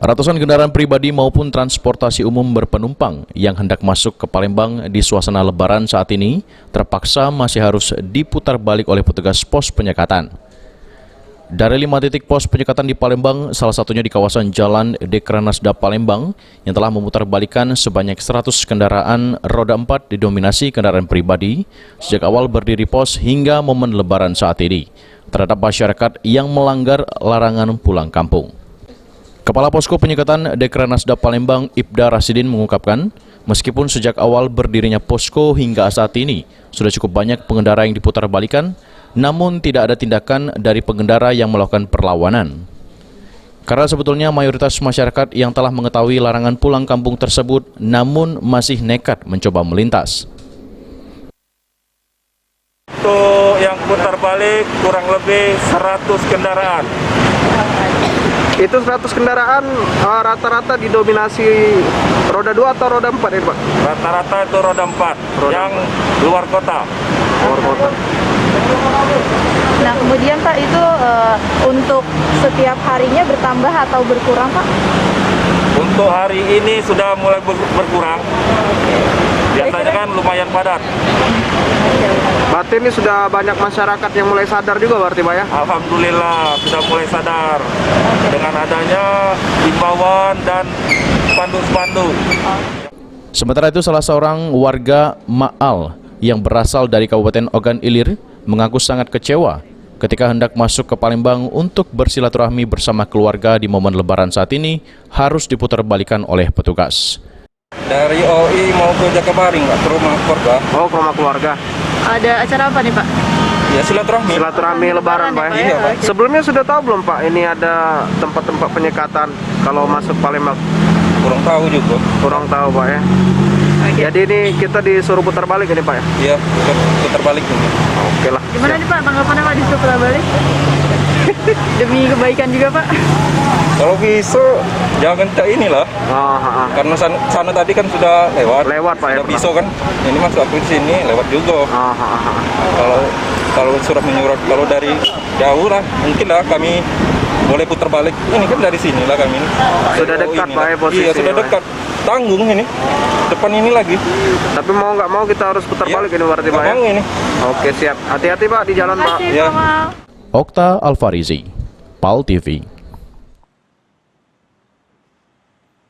Ratusan kendaraan pribadi maupun transportasi umum berpenumpang yang hendak masuk ke Palembang di suasana Lebaran saat ini terpaksa masih harus diputar balik oleh petugas pos penyekatan. Dari 5 titik pos penyekatan di Palembang, salah satunya di kawasan Jalan Dekranasda Palembang yang telah memutarbalikkan sebanyak 100 kendaraan roda 4 didominasi kendaraan pribadi sejak awal berdiri pos hingga momen Lebaran saat ini terhadap masyarakat yang melanggar larangan pulang kampung. Kepala Posko Penyekatan Dekranasda Palembang, Ibda Rasidin mengungkapkan, meskipun sejak awal berdirinya posko hingga saat ini sudah cukup banyak pengendara yang diputarbalikan, namun tidak ada tindakan dari pengendara yang melakukan perlawanan. Karena sebetulnya mayoritas masyarakat yang telah mengetahui larangan pulang kampung tersebut, namun masih nekat mencoba melintas. Untuk yang putar balik kurang lebih 100 kendaraan. Itu 100 kendaraan rata-rata didominasi roda 2 atau roda 4 ya Pak? Rata-rata itu roda 4 yang luar kota. Luar kota. Nah kemudian Pak itu untuk setiap harinya bertambah atau berkurang Pak? Untuk hari ini sudah mulai berkurang. Biasanya kan lumayan padat. Berarti ini sudah banyak masyarakat yang mulai sadar juga berarti Pak ya? Alhamdulillah sudah mulai sadar dengan adanya himbauan dan spanduk-spanduk. Sementara itu salah seorang warga Ma'al yang berasal dari Kabupaten Ogan Ilir mengaku sangat kecewa ketika hendak masuk ke Palembang untuk bersilaturahmi bersama keluarga di momen Lebaran saat ini harus diputarbalikkan oleh petugas. Dari OI mau ke Jakabaring, ke rumah keluarga. Oh, ke rumah keluarga. Ada acara apa nih Pak? Ya silaturahmi. Silaturahmi Lebaran Pak ya? Iya, Pak. Sebelumnya sudah tahu belum Pak ini ada tempat-tempat penyekatan kalau masuk Palembang? Kurang tahu juga. Kurang tahu Pak ya? Jadi ini kita disuruh putar balik ini Pak ya? Iya, putar balik ini. Oke lah. Gimana nih Pak tanggapannya Pak disuruh putar balik? Demi kebaikan juga Pak? Kalau bisa jangan tak inilah. Karena sana tadi kan sudah lewat. Lewat Pak ya? Sudah bisa kan. Ini masuk aku di sini lewat juga. Kalau surat menyurat kalau dari jauh lah mungkin lah kami boleh putar balik. Ini kan dari sini lah kami. Sudah dekat Pak ya posisi? Iya sudah dekat. Tanggung ini. Depan ini lagi. Tapi mau nggak mau kita harus putar balik ini berarti Pak ya? Mau ini. Oke siap. Hati-hati Pak di jalan Pak. Terima kasih Pak Mal. Okta Alfarizi, PAL TV.